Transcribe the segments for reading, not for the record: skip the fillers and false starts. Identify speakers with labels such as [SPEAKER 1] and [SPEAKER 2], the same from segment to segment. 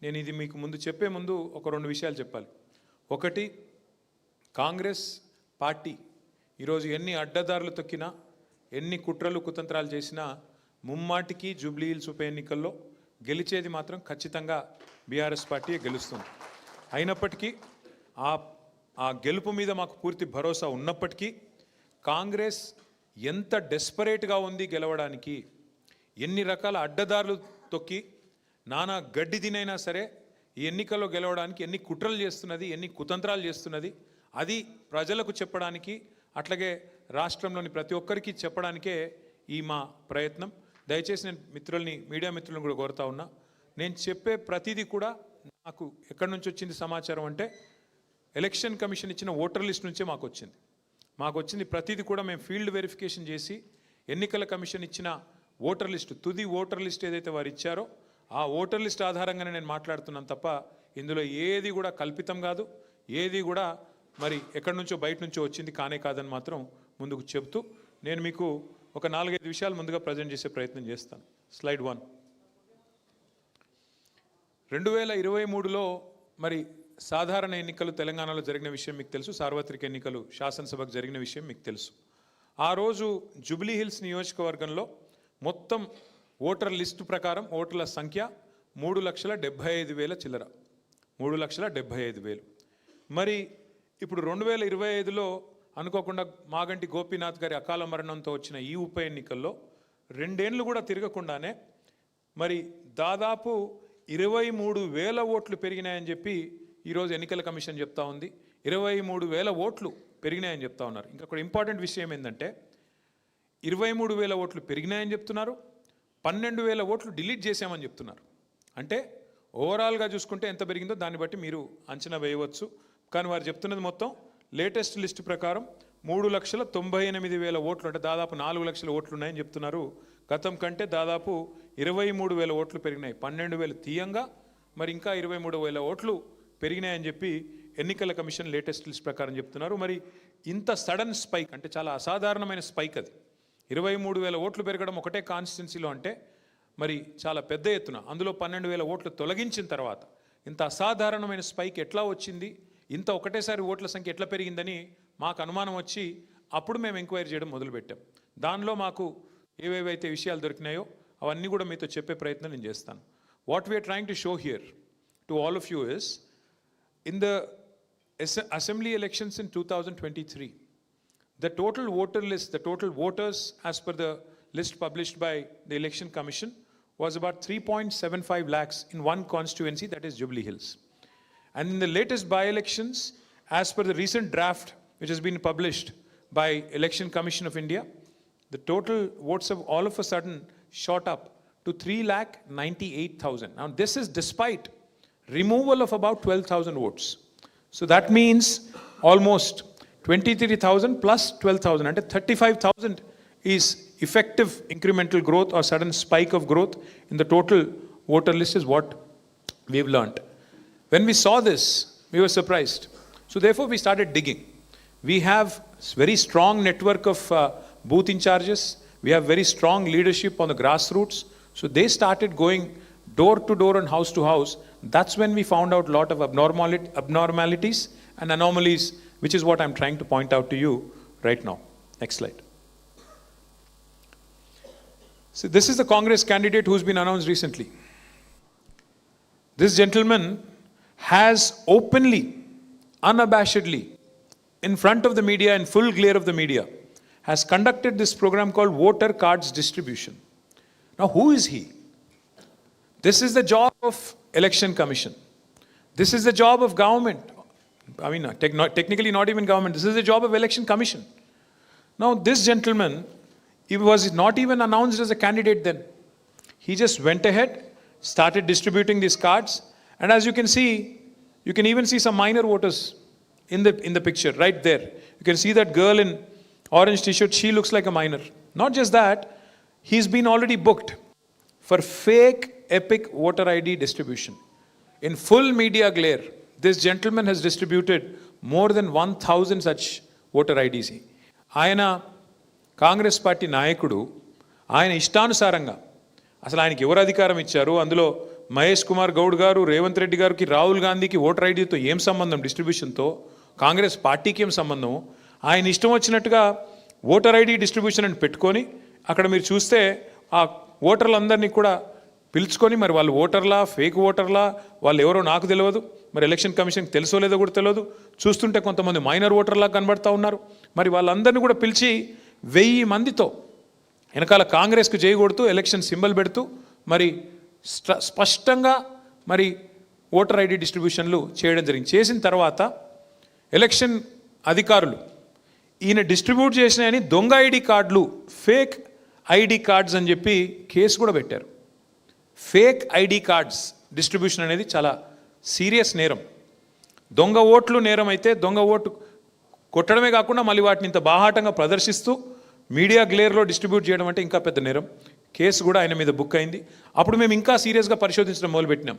[SPEAKER 1] నేను ఇది మీకు ముందు చెప్పే ముందు ఒక రెండు విషయాలు చెప్పాలి. ఒకటి, కాంగ్రెస్ పార్టీ ఈరోజు ఎన్ని అడ్డదారులు తొక్కినా, ఎన్ని కుట్రలు కుతంత్రాలు చేసినా ముమ్మాటికి జూబ్లీ హిల్స్ ఉప ఎన్నికల్లో గెలిచేది మాత్రం ఖచ్చితంగా బీఆర్ఎస్ పార్టీ గెలుస్తుంది. అయినప్పటికీ ఆ గెలుపు మీద మాకు పూర్తి భరోసా ఉన్నప్పటికీ కాంగ్రెస్ ఎంత డెస్పరేట్గా ఉంది గెలవడానికి, ఎన్ని రకాల అడ్డదారులు తొక్కి నానా గడ్డి తినైనా సరే ఈ ఎన్నికల్లో గెలవడానికి ఎన్ని కుట్రలు చేస్తున్నది, ఎన్ని కుతంత్రాలు చేస్తున్నది, అది ప్రజలకు చెప్పడానికి, అట్లాగే రాష్ట్రంలోని ప్రతి ఒక్కరికి చెప్పడానికే ఈ మా ప్రయత్నం. దయచేసి నేను మీడియా మిత్రులను కూడా కోరుతా ఉన్నా, నేను చెప్పే ప్రతిదీ కూడా నాకు ఎక్కడి నుంచి వచ్చింది సమాచారం అంటే ఎలక్షన్ కమిషన్ ఇచ్చిన ఓటర్ లిస్ట్ నుంచే మాకు వచ్చింది. ప్రతిదీ కూడా మేము ఫీల్డ్ వెరిఫికేషన్ చేసి ఎన్నికల కమిషన్ ఇచ్చిన ఓటర్ లిస్టు, తుది ఓటర్ లిస్ట్ ఏదైతే వారు ఇచ్చారో ఆ ఓటర్ లిస్ట్ ఆధారంగానే నేను మాట్లాడుతున్నాను తప్ప ఇందులో ఏది కూడా కల్పితం కాదు, ఏది కూడా మరి ఎక్కడి నుంచో బయట నుంచో వచ్చింది కానే కాదని మాత్రం ముందుకు చెబుతూ నేను మీకు ఒక 4-5 విషయాలు ముందుగా ప్రజెంట్ చేసే ప్రయత్నం చేస్తాను. స్లైడ్ 1. 2023లో మరి సాధారణ ఎన్నికలు తెలంగాణలో జరిగిన విషయం మీకు తెలుసు, సార్వత్రిక ఎన్నికలు శాసనసభకు జరిగిన విషయం మీకు తెలుసు. ఆ రోజు జూబ్లీ హిల్స్ నియోజకవర్గంలో మొత్తం ఓటర్ లిస్టు ప్రకారం ఓటర్ల సంఖ్య 3,75,000 చిల్లర, 3,75,000. మరి ఇప్పుడు 2025లో అనుకోకుండా మాగంటి గోపీనాథ్ గారి అకాల మరణంతో వచ్చిన ఈ ఉప ఎన్నికల్లో 2 ఏళ్ళు కూడా తిరగకుండానే మరి దాదాపు 23,000 ఓట్లు పెరిగినాయని చెప్పి ఈరోజు ఎన్నికల కమిషన్ చెప్తా ఉంది. 23,000 ఓట్లు పెరిగినాయని చెప్తా ఉన్నారు. ఇంకా ఒక ఇంపార్టెంట్ విషయం ఏంటంటే 23,000 ఓట్లు పెరిగినాయని చెప్తున్నారు, 12,000 ఓట్లు డిలీట్ చేసామని చెప్తున్నారు. అంటే ఓవరాల్గా చూసుకుంటే ఎంత పెరిగిందో దాన్ని బట్టి మీరు అంచనా వేయవచ్చు. కానీ వారు చెప్తున్నది మొత్తం లేటెస్ట్ లిస్ట్ ప్రకారం 3,98,000 ఓట్లు, అంటే దాదాపు 4 లక్షల ఓట్లు ఉన్నాయని చెప్తున్నారు. గతం కంటే దాదాపు 23,000 ఓట్లు పెరిగినాయి. 12,000 తీయంగా మరి ఇంకా 23,000 ఓట్లు పెరిగినాయని చెప్పి ఎన్నికల కమిషన్ లేటెస్ట్ లిస్ట్ ప్రకారం చెప్తున్నారు. మరి ఇంత సడన్ స్పైక్ అంటే చాలా అసాధారణమైన స్పైక్ అది. 23,000 ఓట్లు పెరగడం ఒకటే కాన్స్టిట్యున్సీలో అంటే మరి చాలా పెద్ద ఎత్తున, అందులో 12,000 ఓట్లు తొలగించిన తర్వాత ఇంత అసాధారణమైన స్పైక్ ఎట్లా వచ్చింది, ఇంత ఒకటేసారి ఓట్ల సంఖ్య ఎట్లా పెరిగిందని మాకు అనుమానం వచ్చి అప్పుడు మేము ఎంక్వైరీ చేయడం మొదలుపెట్టాం. దానిలో మాకు ఏవేవైతే విషయాలు దొరికినాయో అవన్నీ కూడా మీతో చెప్పే ప్రయత్నం నేను చేస్తాను. What we are trying to show here to all of you is, in the assembly elections in 2023, the total voter list, the total voters as per the list published by the Election Commission was about 3.75 lakhs in one constituency, that is Jubilee Hills. And in the latest by-elections, as per the recent draft which has been published by Election Commission of India, the total votes have all of a sudden shot up to 3,98,000. Now this is despite removal of about 12,000 votes. So that means almost 23,000 plus 12,000, అంటే 35,000 is effective incremental growth or sudden spike of growth in the total voter list is what we've learned. When we saw this, we were surprised. So therefore we started digging. We have very strong network of booth in charges. We have very strong leadership on the grassroots. So they started going door to door and house to house. That's when we found out a lot of abnormalities and anomalies, which is what I'm trying to point out to you right now. Next slide. So this is the Congress candidate who's been announced recently. This gentleman has openly, unabashedly, in front of the media, in full glare of the media, has conducted this program called Voter Cards Distribution. Now who is he? This is the job of Election Commission. This is the job of government. I mean, technically not even government. This is the job of Election Commission. Now, this gentleman, he was not even announced as a candidate then. He just went ahead, started distributing these cards, and as you can see, you can even see some minor voters in the picture right there. You can see that girl in orange t-shirt. She looks like a minor. Not just that, he's been already booked for fake epic voter ID distribution in full media glare. This gentleman has distributed more than 1,000 such voter IDs. ఆయన Congress party నాయకుడు, ఆయన ఇష్టానుసారంగా, అసలు ఆయనకి ఎవరు అధికారం ఇచ్చారు, అందులో మహేష్ కుమార్ గౌడ్ గారు, రేవంత్ రెడ్డి గారికి, రాహుల్ గాంధీకి ఓటర్ ఐడితో ఏం సంబంధం, డిస్ట్రిబ్యూషన్తో కాంగ్రెస్ పార్టీకి ఏం సంబంధం? ఆయన ఇష్టం వచ్చినట్టుగా ఓటర్ ఐడి డిస్ట్రిబ్యూషన్ అని పెట్టుకొని అక్కడ మీరు చూస్తే ఆ ఓటర్లందరినీ కూడా పిలుచుకొని, మరి వాళ్ళు ఓటర్లా ఫేక్ ఓటర్లా వాళ్ళు ఎవరో నాకు తెలియదు, మరి ఎలక్షన్ కమిషన్కి తెలుసో లేదో కూడా తెలియదు. చూస్తుంటే కొంతమంది మైనర్ ఓటర్లా కనబడతా ఉన్నారు. మరి వాళ్ళందరినీ కూడా పిలిచి 1000 మందితో వెనకాల కాంగ్రెస్కు జై కొడుతూ ఎలక్షన్ సింబల్ పెడుతూ మరి స్పష్టంగా మరి ఓటర్ ఐడి డిస్ట్రిబ్యూషన్లు చేయడం జరిగింది. చేసిన తర్వాత ఎలక్షన్ అధికారులు ఈయన డిస్ట్రిబ్యూట్ చేసినాయని దొంగ ఐడి కార్డులు, ఫేక్ ఐడి కార్డ్స్ అని చెప్పి కేసు కూడా పెట్టారు. ఫేక్ ఐడి కార్డ్స్ డిస్ట్రిబ్యూషన్ అనేది చాలా సీరియస్ నేరం. దొంగ ఓట్లు నేరం అయితే దొంగ ఓటు కొట్టడమే కాకుండా మళ్ళీ వాటిని ఇంత బాహాటంగా ప్రదర్శిస్తూ మీడియా గ్లేర్లో డిస్ట్రిబ్యూట్ చేయడం అంటే ఇంకా పెద్ద నేరం. కేసు కూడా ఆయన మీద బుక్ అయింది. అప్పుడు మేము ఇంకా సీరియస్గా పరిశోధించడం మొదలుపెట్టినాం.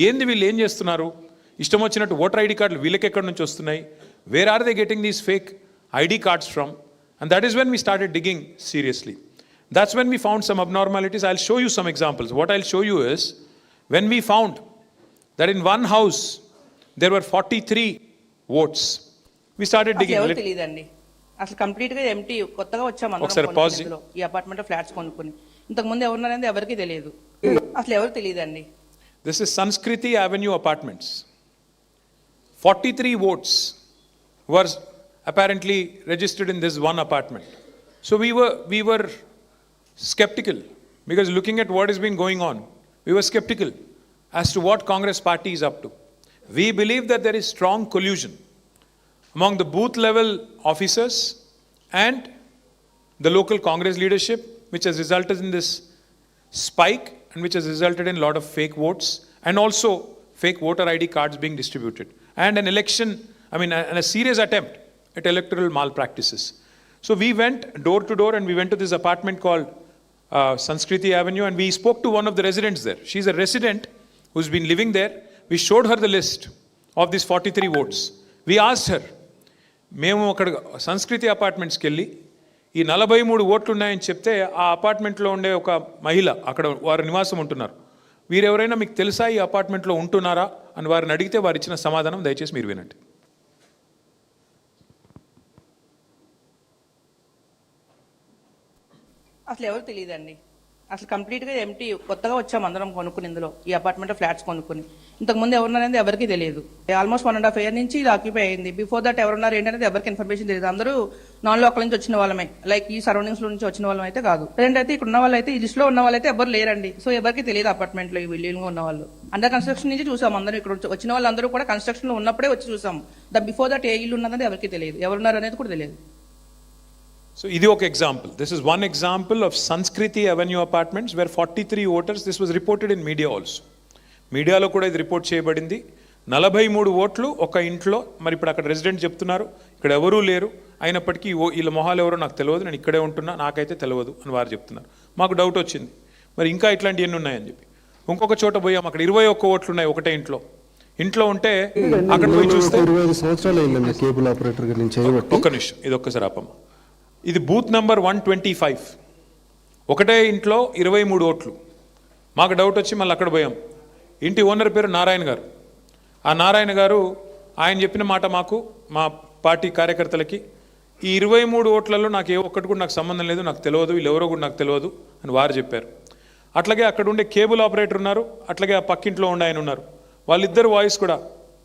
[SPEAKER 1] ఏంది వీళ్ళు ఏం చేస్తున్నారు, ఇష్టం వచ్చినట్టు ఓటర్ ఐడి కార్డులు వీళ్ళకి ఎక్కడి నుంచి వస్తున్నాయి, where are they getting these fake ID cards from? And that is when we started digging seriously. That's when we found some abnormalities. I'll show you some examples. What I'll show you is when we found that in one house there were 43 votes. We started digging.
[SPEAKER 2] ఎవరు తెలియదండి, అసలు complete గా empty, కొత్తగా వచ్చాం
[SPEAKER 1] ఒకసారి pause చేయి.
[SPEAKER 2] ఈ apartment flats కొనుక్కొని. ఇంతకు ముందు ఎవరున్నారనేది ఎవరికి తెలియదు, అసలు ఎవరు తెలియదండి.
[SPEAKER 1] This is Sanskriti Avenue Apartments. 43 votes were apparently registered in this one apartment. So we were skeptical, because looking at what has been going on, we were skeptical as to what Congress party is up to. We believe that there is strong collusion among the booth level officers and the local Congress leadership, which has resulted in this spike and which has resulted in a lot of fake votes and also fake voter ID cards being distributed, and an election, and a serious attempt at electoral malpractices. So we went door to door and we went to this apartment called Sanskriti Avenue, and we spoke to one of the residents there. She's a resident who's been living there. We showed her the list of these 43 votes. We asked her, మేము అక్కడ సంస్కృతి అపార్ట్మెంట్స్కి వెళ్ళి ఈ 43 ఓట్లు ఉన్నాయని చెప్తే ఆ అపార్ట్మెంట్లో ఉండే ఒక మహిళ, అక్కడ వారు నివాసం ఉంటున్నారు, వీరెవరైనా మీకు తెలుసా ఈ అపార్ట్మెంట్లో ఉంటున్నారా అని వారిని అడిగితే వారు ఇచ్చిన సమాధానం దయచేసి మీరు వినండి.
[SPEAKER 2] అసలు ఎవరు తెలియదండి, అసలు కంప్లీట్ గా ఎంటీ, కొత్తగా వచ్చాం అందరం కొనుక్కుని ఇందులో ఈ అపార్ట్మెంట్ ఫ్లాట్స్ కొనుక్కుని. ఇంతకు ముందు ఎవరున్నారనేది ఎవరికి తెలియదు. ఆల్మోస్ట్ 1.5 year నుంచి ఇది ఆక్యుపై అయింది. బిఫోర్ దట్ ఎవరున్నారు ఏంటనేది ఎవరికి ఇన్ఫర్మేషన్ తెలియదు. అందరూ నాన్ లోకల్ నుంచి వచ్చిన వాళ్ళమే, లైక్ ఈ సరౌండింగ్స్ లో నుంచి వచ్చిన వాళ్ళం అయితే కాదు. ప్రజెంట్ అయితే ఇక్కడ ఉన్న వాళ్ళు అయితే, ఈ లిస్ట్ లో ఉన్న వాళ్ళు అయితే ఎవరు లేరండి. సో ఎవరికి తెలియదు అపార్ట్మెంట్ లో ఈ బిల్డింగ్ ఉన్న వాళ్ళు. అండర్ కన్స్ట్రక్షన్ నుంచి చూసాం అందరూ, ఇక్కడ వచ్చిన వాళ్ళందరూ కూడా కన్స్ట్రక్షన్ లో ఉన్నప్పుడే వచ్చి చూసాం. బిఫోర్ దట్ ఏ ఇల్లు ఉన్నదని ఎవరికి తెలియదు, ఎవరున్నారు అనేది కూడా తెలియదు.
[SPEAKER 1] So, ఇది ఒక example. This is one example of Sanskriti Avenue Apartments where 43 voters, this was reported in media also. మీడియాలో కూడా ఇది రిపోర్ట్ చేయబడింది. 43 ఓట్లు ఒక ఇంట్లో. మరి ఇప్పుడు అక్కడ రెసిడెంట్ చెప్తున్నారు ఇక్కడ ఎవరూ లేరు, అయినప్పటికీ వీళ్ళ మొహాలు ఎవరో నాకు తెలియదు, నేను ఇక్కడే ఉంటున్నా, నాకైతే తెలియదు అని వారు చెప్తున్నారు. మాకు డౌట్ వచ్చింది, మరి ఇంకా ఇట్లాంటివి ఎన్ని ఉన్నాయని చెప్పి ఇంకొక చోట పోయాం. అక్కడ 21 ఓట్లు ఉన్నాయి ఒకటే ఇంట్లో ఉంటే అక్కడ పోయి చూస్తే
[SPEAKER 3] 25 సంవత్సరాలు అయిందండి కేబుల్ ఆపరేటర్గా నేను చేయబట్టి.
[SPEAKER 1] ఒక్క నిమిషం, ఇది ఒక్కసారి ఆపమ్మ. ఇది బూత్ నెంబర్ 125, ఒకటే ఇంట్లో 23 ఓట్లు. మాకు డౌట్ వచ్చి మళ్ళీ అక్కడ పోయాం. ఇంటి ఓనర్ పేరు నారాయణ గారు. ఆ నారాయణ గారు ఆయన చెప్పిన మాట మాకు, మా పార్టీ కార్యకర్తలకి, ఈ 23 ఓట్లలో నాకు ఏ ఒక్కటి కూడా నాకు సంబంధం లేదు, నాకు తెలియదు, వీళ్ళు ఎవరో కూడా నాకు తెలియదు అని వారు చెప్పారు. అట్లాగే అక్కడ ఉండే కేబుల్ ఆపరేటర్ ఉన్నారు, అట్లాగే ఆ పక్కింట్లో ఉండే ఆయన ఉన్నారు. వాళ్ళిద్దరు వాయిస్ కూడా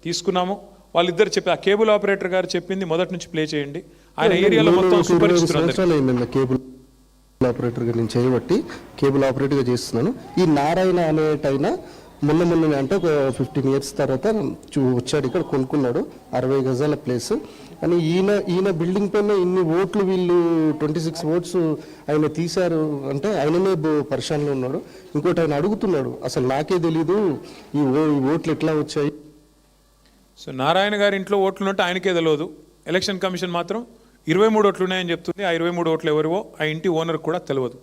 [SPEAKER 1] తీసుకున్నాము. వాళ్ళిద్దరు చెప్పి, ఆ కేబుల్ ఆపరేటర్ గారు చెప్పింది మొదటి నుంచి ప్లే చేయండి. ఆయన ఏరియాలో మొత్తం
[SPEAKER 3] సంవత్సరాలు కేబుల్ ఆపరేటర్గా నేను చేయబట్టి కేబుల్ ఆపరేటర్గా చేస్తున్నాను. ఈ నారాయణ అనేటైనా మొన్న అంటే ఒక 15 years తర్వాత వచ్చాడు, ఇక్కడ కొనుక్కున్నాడు 60 గజాల ప్లేస్ అని. ఈయన బిల్డింగ్ పైన ఇన్ని ఓట్లు, వీళ్ళు 26 ఓట్స్ ఆయన తీశారు అంటే ఆయననే పరిశానలో ఉన్నాడు. ఇంకోటి ఆయన అడుగుతున్నాడు, అసలు నాకే తెలీదు ఈ ఓట్లు ఎట్లా వచ్చాయి.
[SPEAKER 1] సో నారాయణ గారి ఇంట్లో ఓట్లు ఉన్నట్టు ఆయనకే తెలియదు, ఎలక్షన్ కమిషన్ మాత్రం 23 ఓట్లు ఉన్నాయని చెప్తుంది. ఆ 23 ఓట్లు ఎవరివో ఆ ఇంటి ఓనర్ కూడా తెలియదు.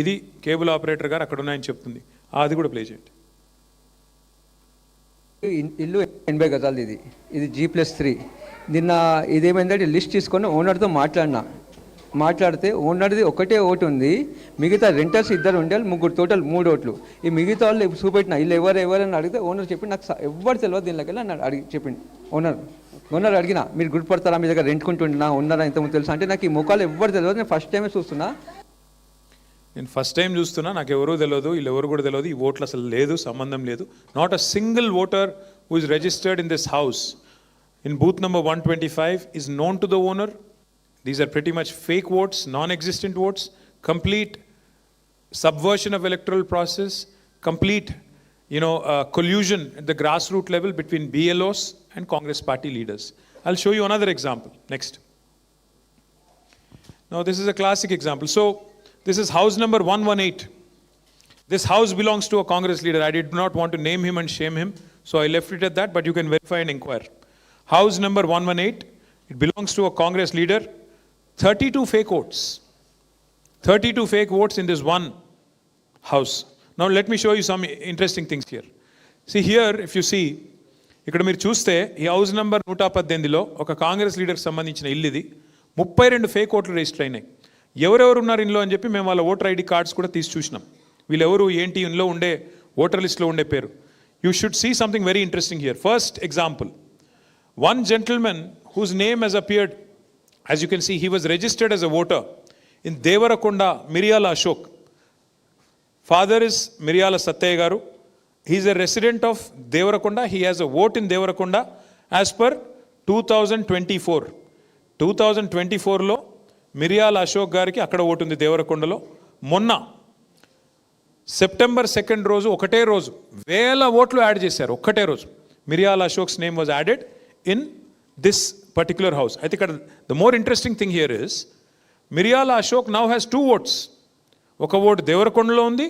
[SPEAKER 1] ఇది కేబుల్ ఆపరేటర్ గారు అక్కడ ఉన్నాయని చెప్తుంది. అది కూడా ప్లే చేయండి.
[SPEAKER 4] ఇల్లు 80 గజాలు, ఇది G+3. నిన్న ఇదేమైందంటే లిస్ట్ తీసుకొని ఓనర్తో మాట్లాడినా, మాట్లాడితే ఓనర్ది ఒకటే ఓటు ఉంది, మిగతా రెంటర్స్ ఇద్దరు ఉండాలి, ముగ్గురు టోటల్ 3 ఓట్లు. ఈ మిగతా వాళ్ళు ఇప్పుడు చూపెట్టిన వీళ్ళు ఎవరని అడిగితే ఓనర్ చెప్పి నాకు ఎవరు తెలియదు దీనిలోకి వెళ్ళి నన్ను అడిగి చెప్పింది. ఓనర్ అడిగిన మీరు గుర్తుపడతారా, మీ దగ్గర రెంట్కుంటున్నా ఉన్నారా ఇంతకుముందు తెలుసా అంటే నాకు ఈ ముఖాలు ఎవరు తెలియదు, నేను ఫస్ట్ టైమే చూస్తున్నా.
[SPEAKER 1] నేను ఫస్ట్ టైం చూస్తున్నా, నాకు ఎవరూ తెలియదు, వీళ్ళు ఎవరు కూడా తెలియదు, ఈ ఓట్లు అసలు లేదు, సంబంధం లేదు. Not a single voter who is registered in this house in booth number 125 is known to the owner. These are pretty much fake votes, non-existent votes, complete subversion of electoral process, complete collusion at the grassroots level between BLOs and Congress party leaders. I'll show you another example. Next. Now this is a classic example. So this is house number 118. This house belongs to a Congress leader. I did not want to name him and shame him, so I left it at that, but you can verify and inquire. House number 118, it belongs to a Congress leader. 32 fake votes. 32 fake votes in this one house. Now let me show you some interesting things here. See here, if you see, ఇక్కడ మీరు చూస్తే ఈ house number 118లో ఒక కాంగ్రెస్ లీడర్కి సంబంధించిన ఇల్లు ఇది. 32 fake ఓట్లు register అయినాయి. ఎవరెవరు ఉన్నారు ఇందులో అని చెప్పి మేము వాళ్ళ ఓటర్ ఐడి కార్డ్స్ కూడా తీసి చూసినాం. వీళ్ళెవరు ఏంటి ఇందులో ఉండే ఓటర్ లిస్ట్లో ఉండే పేరు. You should see something very interesting here. First example. One gentleman whose name has appeared, as you can see, he was registered as a voter in Devarakonda, Miryala Ashok. Father is Miryala Sattaya Garu. He is a resident of Devarakonda. He has a vote in Devarakonda as per 2024. 2024లో మిరియాల అశోక్ గారికి అక్కడ vote ఉంది దేవరకొండలో. మొన్న September 2 రోజు ఒకటే రోజు 1000 ఓట్లు add చేశారు. ఒక్కటే రోజు Miriyala Ashok's name was added in this particular house. I think the more interesting thing here is Miryala Ashok now has 2 votes. Oka vote Devarakonda undi,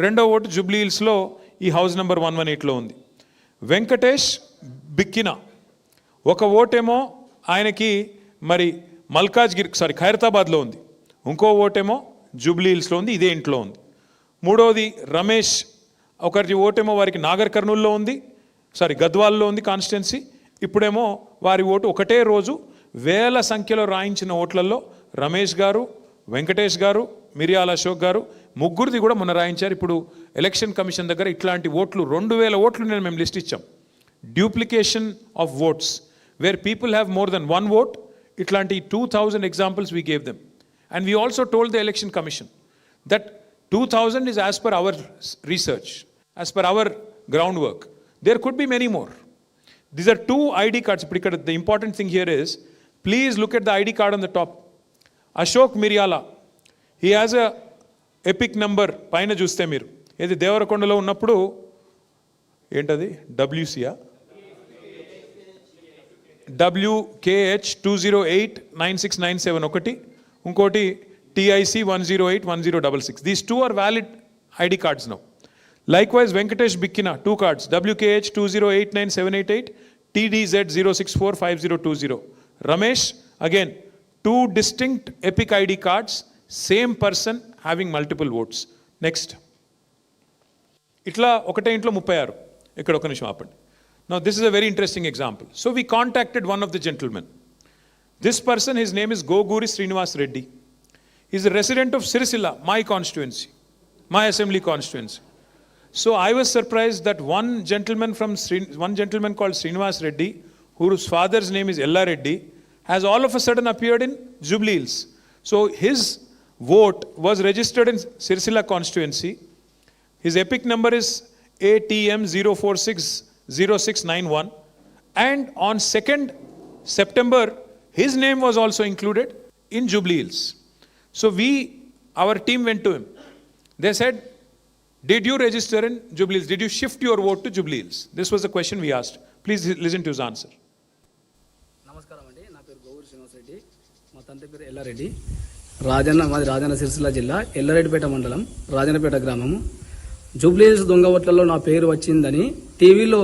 [SPEAKER 1] rendo vote Jubilee Hills lo ee house number 118 lo undi. Venkatesh Bikkina oka vote emo ayanaki mari Malkajgiri Khairatabad lo undi. Unko vote emo Jubilee Hills lo undi, ide intlo undi. Moododi Ramesh ఒకరి vote emo variki Nagar Karnool lo undi, Gadwal lo undi constituency. ఇప్పుడేమో వారి vote ఒకటే రోజు 1000 సంఖ్యలో రాయించిన ఓట్లలో రమేష్ గారు, వెంకటేష్ గారు, మిరియాల అశోక్ గారు ముగ్గురిది కూడా మొన్న రాయించారు. ఇప్పుడు ఎలక్షన్ కమిషన్ దగ్గర ఇట్లాంటి ఓట్లు 2000 ఓట్లు నేను మేము లిస్ట్ ఇచ్చాం. Duplication of votes where people have more than 1 vote. ఇట్లాంటి 2000 examples we gave them. And we also told the election commission that 2000 is as per our research, as per our groundwork. There could be many more. These are 2 ID cards. The important thing here is, please look at the ID card on the top. Ashok Miryala. He has a epic number. Paina చూస్తే మీరు ఏది దేవరకొండలో ఉన్నప్పుడు ఏంటది WCA WKH 2089697 ఒకటి, ఇంకోటి TIC 1081066. These 2 are valid ID cards now. Likewise, Venkatesh Bikkina, 2 cards, WKH 2089788, TDZ 0645020. Ramesh, again, 2 distinct epic ID cards, same person having multiple votes. Next. Itla okate intlo 36. Ikkada oka nimisham aapandi. Now this is a very interesting example. So we contacted one of the gentlemen. This person, his name is Goguri Srinivas Reddy. He is a resident of Sirisila, my constituency, my assembly constituency. So I was surprised that one gentleman called Srinivas Reddy, whose father's name is Ella Reddy, has all of a sudden appeared in Jubilee Hills. So his vote was registered in Sirisila constituency. His epic number is ATM 0460691. And on 2nd September, his name was also included in Jubilee Hills. So our team went to him. They said, did you register in Jubilee Hills? Did you shift your vote to Jubilee Hills? This was the question we asked. Please listen to his answer.
[SPEAKER 5] నమస్కారం అండి, నా పేరు గోవూరి శ్రీనివాస్ రెడ్డి, మా తండ్రి పేరు ఎల్లారెడ్డి. మాది రాజన్న సిరిసిల్ల జిల్లా ఎల్లారెడ్డిపేట మండలం రాజన్నపేట గ్రామము. జూబ్లీ హిల్స్ దొంగ ఓట్లలో నా పేరు వచ్చిందని టీవీలో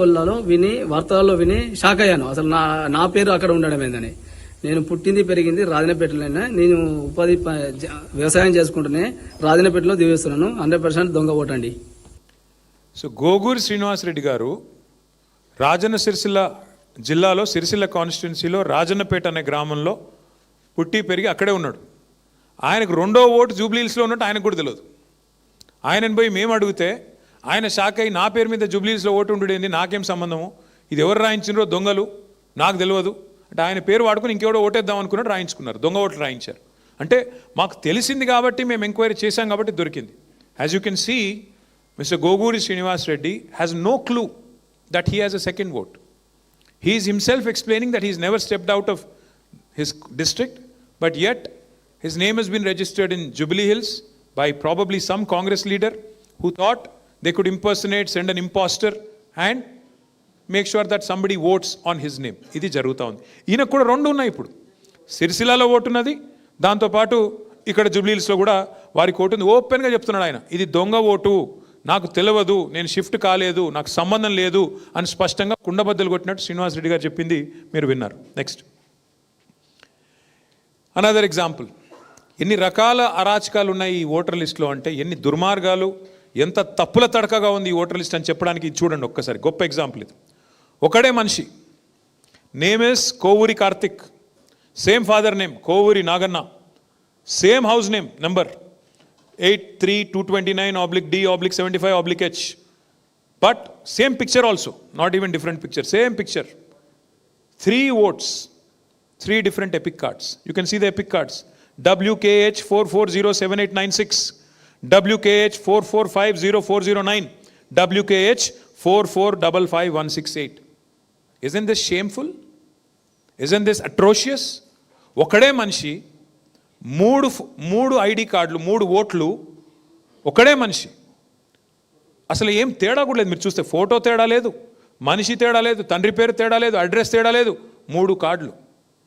[SPEAKER 5] విని వార్తల్లో విని షాక్ అయ్యాను. అసలు నా పేరు అక్కడ ఉండడం ఏందని. నేను పుట్టింది పెరిగింది రాజన్నపేటలోనే. నేను వ్యవసాయం చేసుకుంటూనే రాజన్నపేటలో దివేస్తున్నాను. 100% దొంగ ఓటండి.
[SPEAKER 1] సో గోగూరి శ్రీనివాస్ రెడ్డి గారు రాజన్న సిరిసిల్ల జిల్లాలో సిరిసిల్ల కాన్స్టిట్యున్సీలో రాజన్నపేట అనే గ్రామంలో పుట్టి పెరిగి అక్కడే ఉన్నాడు. ఆయనకు రెండో ఓటు జూబ్లీహిల్స్లో ఉన్నట్టు ఆయనకు కూడా తెలియదు. ఆయనను పోయి మేము అడిగితే ఆయన షాక్ అయ్యి నా పేరు మీద జూబ్లీహిల్స్లో ఓటు ఉండేది నాకేం సంబంధము, ఇది ఎవరు రాయించినరో దొంగలు నాకు తెలియదు అంటే ఆయన పేరు వాడుకుని ఇంకెవడో ఓటేద్దాం అనుకున్నట్టు రాయించుకున్నారు, దొంగ ఓట్లు రాయించారు. అంటే మాకు తెలిసింది కాబట్టి మేము ఎంక్వైరీ చేశాం కాబట్టి దొరికింది. As you can see Mr. Goguri Srinivas Reddy has no clue that he has a second vote. He is himself explaining that he's never stepped out of his district, but yet his name has been registered in Jubilee Hills by probably some Congress leader who thought they could impersonate, send an imposter and make sure that somebody votes on his name. ఇది జరుగుతూ ఉంది. ఈయనకు కూడా రెండు ఉన్నాయి. ఇప్పుడు సిరిసిల్లలో vote ఉన్నది, దాంతోపాటు ఇక్కడ జూబ్లీ హిల్స్లో కూడా వారికి ఓటు ఉంది. ఓపెన్గా చెప్తున్నాడు ఆయన, ఇది దొంగ ఓటు, నాకు తెలియదు, నేను షిఫ్ట్ కాలేదు, నాకు సంబంధం లేదు అని స్పష్టంగా కుండబద్దలు కొట్టినట్టు శ్రీనివాస్ రెడ్డి గారు చెప్పింది మీరు విన్నారు. Next another example. ఎన్ని రకాల అరాచకాలు ఉన్నాయి ఈ ఓటర్ లిస్ట్లో అంటే, ఎన్ని దుర్మార్గాలు, ఎంత తప్పుల తడకగా ఉంది ఈ ఓటర్ లిస్ట్ అని చెప్పడానికి చూడండి ఒక్కసారి. గొప్ప ఎగ్జాంపుల్ ఇది. ఒకడే మనిషి, name is Kovuri Karthik, same father name Kovuri Naganna, same house name number 83-229/D/75/H, but same picture also, not even different picture, same picture. 3 votes, 3 different epic cards. You can see the epic cards. WKH 4407896, WKH 4450409, WKH 4455168. Isn't this shameful? Isn't this atrocious? ఒకడే మనిషి, మూడు ID కార్డులు, 3 ఓట్లు, ఒకడే మనిషి. అసలు ఏం తేడా కూడా లేదు. మీరు చూస్తే ఫోటో తేడా లేదు, మనిషి తేడా లేదు, తండ్రి పేరు తేడా లేదు, అడ్రస్ తేడా లేదు, 3 కార్డులు,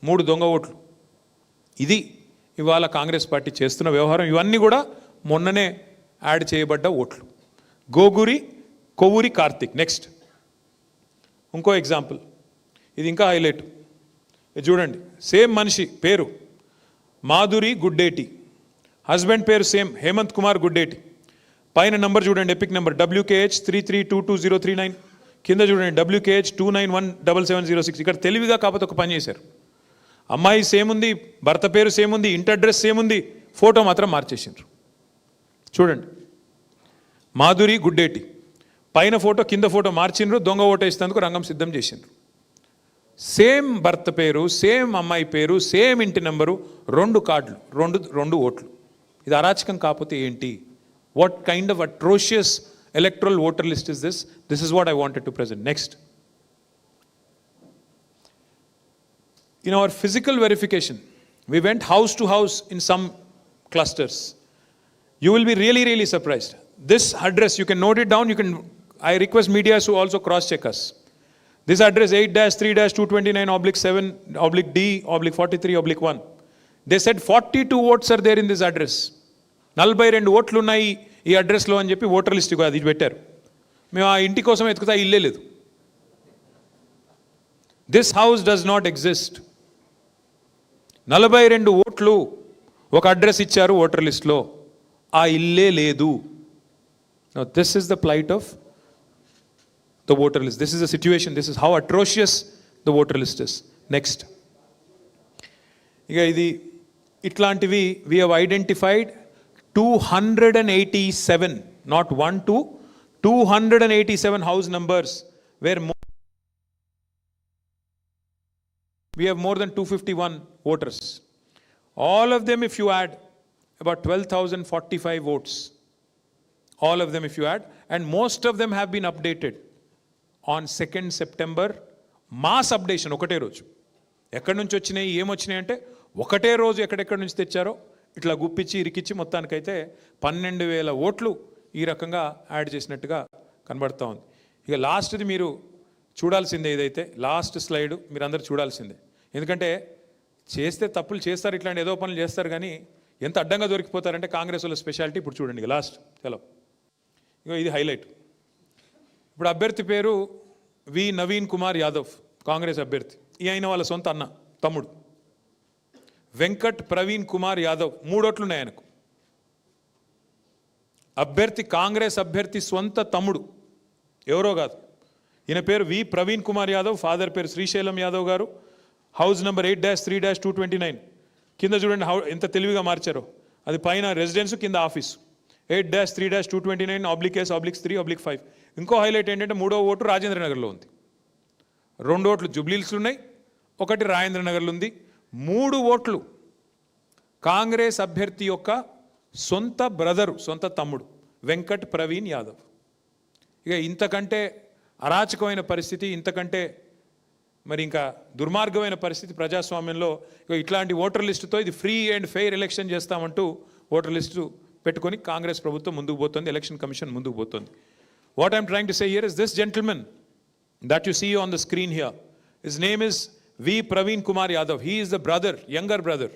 [SPEAKER 1] 3 దొంగ ఓట్లు. ఇది ఇవాళ కాంగ్రెస్ పార్టీ చేస్తున్న వ్యవహారం. ఇవన్నీ కూడా మొన్ననే యాడ్ చేయబడ్డ ఓట్లు. కొవ్వూరి కార్తిక్. నెక్స్ట్ ఇంకో ఎగ్జాంపుల్, ఇది ఇంకా హైలైట్. ఇది చూడండి, సేమ్ మనిషి పేరు మాధురి గుడ్డేటి, హస్బెండ్ పేరు సేమ్ హేమంత్ కుమార్ గుడ్డేటి. పైన నంబర్ చూడండి, ఎపిక్ నెంబర్ WKH 33222039, కింద చూడండి WKH 2917706. ఇక్కడ తెలివిగా కాకపోతే ఒక పని చేశారు, అమ్మాయి సేమ్ ఉంది, భర్త పేరు సేమ్ ఉంది, ఇంటి అడ్రస్ సేమ్ ఉంది, ఫోటో మాత్రం మార్చేసిండ్రు. చూడండి, మాధురి గుడ్డేటి పైన ఫోటో, కింద ఫోటో మార్చిండ్రు, దొంగ ఓటు వేసేందుకు రంగం సిద్ధం చేసిండ్రు. సేమ్ భర్త పేరు, సేమ్ అమ్మాయి పేరు, సేమ్ ఇంటి నెంబరు, 2 కార్డులు, 2 ఓట్లు. ఇది అరాచకం కాకపోతే ఏంటి? What kind of atrocious electoral voter list is this? This is what I wanted to present. Next, in our physical verification, we went house to house in some clusters. You will be really surprised. This address, you can note it down. I request media to also cross check us. This address 8-3-229/7/D/43/1. They said 42 votes are there in this address. 42 ఓట్లు ఉన్నాయి ఈ అడ్రస్లో అని చెప్పి voter list అది పెట్టారు. మేము ఆ ఇంటి కోసం ఎత్తుకుతా ఇల్లే లేదు. This house does not exist. 42 ఓట్లు ఒక అడ్రస్ ఇచ్చారు ఓటర్ లిస్ట్లో, ఆ ఇల్లే లేదు. This is the plight of the voter list. This is the situation. This is how atrocious the voter list is. Next. Itlantivi, we have identified 287, not 1, 2, 287 house numbers where we have more than 251 voters. All of them, if you add, about 12,045 votes. All of them, if you add, and most of them have been updated on 2nd September. Mass updation ఒకటే రోజు. ఎక్కడి నుంచి వచ్చినాయి, ఏమొచ్చినాయి అంటే ఒకటే రోజు ఎక్కడెక్కడి నుంచి తెచ్చారో ఇట్లా గుప్పించి ఇరికిచ్చి మొత్తానికైతే 12,000 ఓట్లు ఈ రకంగా యాడ్ చేసినట్టుగా కనబడుతూ ఉంది. ఇక లాస్ట్ది మీరు చూడాల్సిందే, ఇదైతే లాస్ట్ స్లైడ్ మీరు అందరు చూడాల్సిందే. ఎందుకంటే చేస్తే తప్పులు చేస్తారు, ఇట్లాంటి ఏదో పనులు చేస్తారు, కానీ ఎంత అడ్డంగా దొరికిపోతారంటే కాంగ్రెస్ వాళ్ళ స్పెషాలిటీ. ఇప్పుడు చూడండి లాస్ట్, చలో ఇగో ఇది హైలైట్. ఇప్పుడు అభ్యర్థి పేరు వి నవీన్ కుమార్ యాదవ్, కాంగ్రెస్ అభ్యర్థి. ఈ అయిన వాళ్ళ సొంత అన్న తమ్ముడు వెంకట్ ప్రవీణ్ కుమార్ యాదవ్, 3 ఓట్లు ఉన్నాయి ఆయనకు. అభ్యర్థి కాంగ్రెస్ అభ్యర్థి సొంత తమ్ముడు, ఎవరో కాదు. ఈయన పేరు వి ప్రవీణ్ కుమార్ యాదవ్, ఫాదర్ పేరు శ్రీశైలం యాదవ్ గారు, హౌస్ నెంబర్ 8-3-229. కింద చూడండి ఎంత తెలివిగా మార్చారో. అది పైన రెసిడెన్స్ కింద ఆఫీస్ 8-3-229/S/3/5. ఇంకో హైలైట్ ఏంటంటే 3వ ఓటు రాజేంద్ర నగర్లో ఉంది, 2 ఓట్లు జూబ్లీహిల్స్లో ఉన్నాయి, 1 రాజేంద్ర నగర్లో ఉంది. 3 ఓట్లు కాంగ్రెస్ అభ్యర్థి యొక్క సొంత బ్రదరు, సొంత తమ్ముడు వెంకట్ ప్రవీణ్ యాదవ్. ఇక ఇంతకంటే అరాచకమైన పరిస్థితి, ఇంతకంటే మరి ఇంకా దుర్మార్గమైన పరిస్థితి ప్రజాస్వామ్యంలో ఇట్లాంటి ఓటర్ లిస్టుతో ఇది ఫ్రీ అండ్ ఫెయిర్ ఎలక్షన్ చేస్తామంటూ ఓటర్ లిస్టు పెట్టుకొని కాంగ్రెస్ ప్రభుత్వం ముందుకు పోతుంది, ఎలక్షన్ కమిషన్ ముందుకు పోతుంది. What I'm trying to say here is this gentlemen that you see on the screen here. His name is V. Praveen Kumar Yadav. He is the brother, younger brother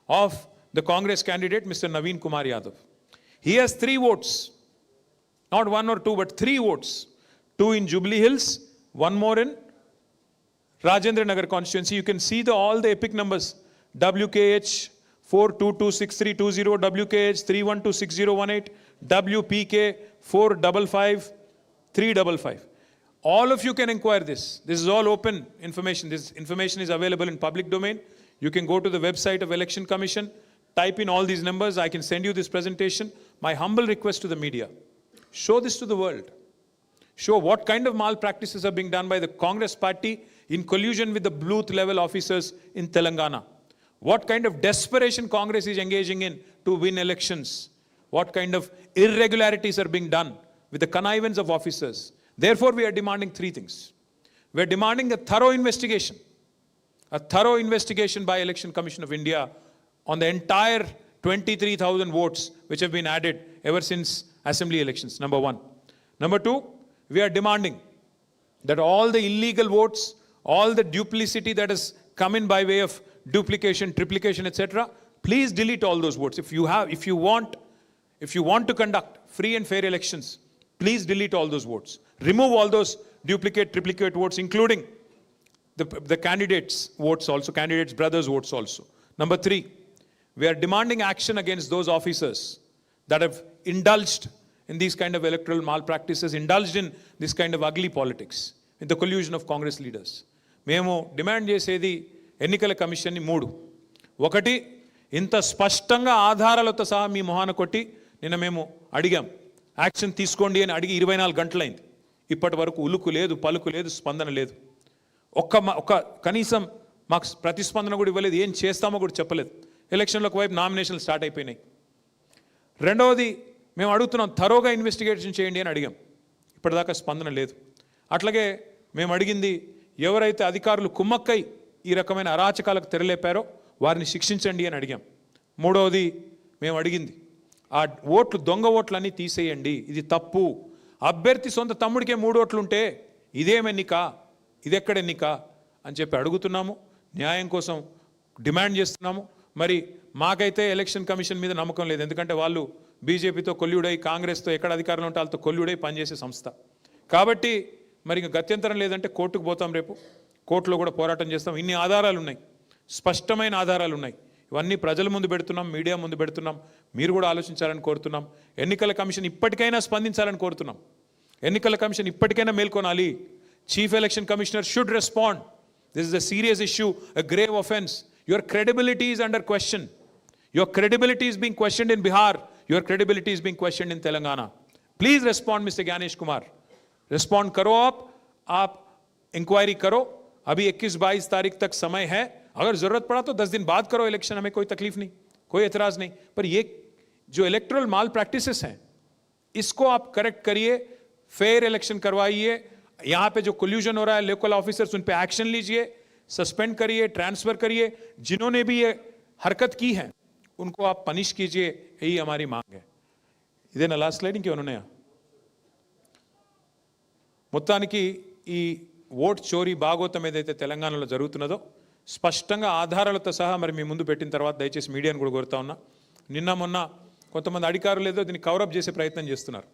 [SPEAKER 1] of the Congress candidate, Mr. Naveen Kumar Yadav. He has 3 votes, not 1 or 2, but 3 votes. 2 in Jubilee Hills, 1 more in Rajendra Nagar constituency. You can see all the epic numbers. WKH 4226320, WKH 3126018, WPK 455-355. All of you can inquire this. This is all open information. This information is available in public domain. You can go to the website of Election Commission, type in all these numbers. I can send you this presentation. My humble request to the media, show this to the world. Show what kind of malpractices are being done by the Congress party in collusion with the booth level officers in Telangana. What kind of desperation Congress is engaging in to win elections. What kind of irregularities are being done with the connivance of officers. Therefore, we are demanding 3 things. We are demanding a thorough investigation by Election Commission of India on the entire 23,000 votes which have been added ever since assembly elections, number 1. Number 2, we are demanding that all the illegal votes, all the duplicity that has come in by way of duplication, triplication, etc., please delete all those votes. If you want to conduct free and fair elections, please delete all those votes. Remove all those duplicate, triplicate votes, including the candidates' votes also, candidates' brothers' votes also. Number 3, we are demanding action against those officers that have indulged in these kind of electoral malpractices, indulged in this kind of ugly politics, in the collusion of Congress leaders. మేము demand చేసేది ఎన్నికల కమిషన్ని 3. 1, ఇంత స్పష్టంగా ఆధారాలతో సహా మీ మొహాన కొట్టి నిన్న మేము అడిగాం, యాక్షన్ తీసుకోండి అని అడిగి 24 గంటలైంది. ఇప్పటి వరకు ఉలుకు లేదు, పలుకు లేదు, స్పందన లేదు. ఒక్క కనీసం మాకు ప్రతిస్పందన కూడా ఇవ్వలేదు, ఏం చేస్తామో కూడా చెప్పలేదు. ఎలక్షన్లకు వైపు నామినేషన్లు స్టార్ట్ అయిపోయినాయి. 2వది, మేము అడుగుతున్నాం థరోగా ఇన్వెస్టిగేషన్ చేయండి అని అడిగాం, ఇప్పటిదాకా స్పందన లేదు. అట్లాగే మేము అడిగింది, ఎవరైతే అధికారులు కుమ్మక్కై ఈ రకమైన అరాచకాలకు తెరలేపారో వారిని శిక్షించండి అని అడిగాం. 3వది మేము అడిగింది, ఆ ఓట్లు దొంగ ఓట్లన్నీ తీసేయండి, ఇది తప్పు. అభ్యర్థి సొంత తమ్ముడికే 3 ఓట్లు ఉంటే ఇదేమెన్నిక, ఇదెక్కడ ఎన్నిక అని చెప్పి అడుగుతున్నాము. న్యాయం కోసం డిమాండ్ చేస్తున్నాము. మరి మాకైతే ఎలక్షన్ కమిషన్ మీద నమ్మకం లేదు, ఎందుకంటే వాళ్ళు బీజేపీతో కొల్లుడై, కాంగ్రెస్తో ఎక్కడ అధికారంలో ఉంటే వాళ్ళతో కొల్లుడై పనిచేసే సంస్థ. కాబట్టి మరి ఇంకా గత్యంతరం లేదంటే కోర్టుకు పోతాం, రేపు కోర్టులో కూడా పోరాటం చేస్తాం. ఇన్ని ఆధారాలు ఉన్నాయి, స్పష్టమైన ఆధారాలు ఉన్నాయి. ఇవన్నీ ప్రజల ముందు పెడుతున్నాం, మీడియా ముందు పెడుతున్నాం. మీరు కూడా ఆలోచించాలని కోరుతున్నాం. ఎన్నికల కమిషన్ ఇప్పటికైనా స్పందించాలని కోరుతున్నాం. ఎన్నికల కమిషన్ ఇప్పటికైనా మేల్కొనాలి. Chief election commissioner should respond. This is a serious issue, a grave offense. Your credibility is under question. Your credibility is being questioned in Bihar. Your credibility is being questioned in Telangana. Please respond, Mr. Gyanesh Kumar. Respond करो आप inquiry करो. अभी 21-22 तारीख तक समय है. अगर जरूरत पड़ा तो 10 दिन बाद करो इलेक्शन, हमें कोई तकलीफ नहीं, कोई एतराज नहीं. पर ये जो इलेक्टोरल माल प्रैक्टिसेस हैं, इसको आप करेक्ट करिए, फेयर इलेक्शन करवाइए. यहाँ पे जो कोल्यूजन हो रहा है, लोकल ऑफिसर्स, उन पे एक्शन लीजिए, सस्पेंड करिए, ट्रांसफर करिए. जिन्होंने भी ये हरकत की है उनको आप पनिश कीजिए, यही हमारी मांग है. ఇదేనా లాస్ట్ స్లైడ్, ఇంకేమన్నాయా? మొత్తానికి ఈ ఓట్ చోరీ భాగోతం ఏదైతే తెలంగాణలో జరుగుతున్నదో స్పష్టంగా ఆధారాలతో సహా మరి మీ ముందు పెట్టిన తర్వాత దయచేసి మీడియాను కూడా కోరుతా ఉన్నా. నిన్న మొన్న కొంతమంది అధికారులు ఏదో దీన్ని కవరప్ చేసే ప్రయత్నం చేస్తున్నారు.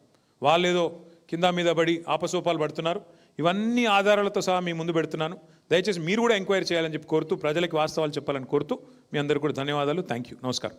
[SPEAKER 1] వాళ్ళు ఏదో కింద మీద పడి ఆపసోపాలు పడుతున్నారు. ఇవన్నీ ఆధారాలతో సహా మీ ముందు పెడుతున్నాను. దయచేసి మీరు కూడా ఎంక్వైరీ చేయాలని చెప్పి కోరుతూ, ప్రజలకు వాస్తవాలు చెప్పాలని కోరుతూ మీ అందరికీ కూడా ధన్యవాదాలు. Thank you. నమస్కారం.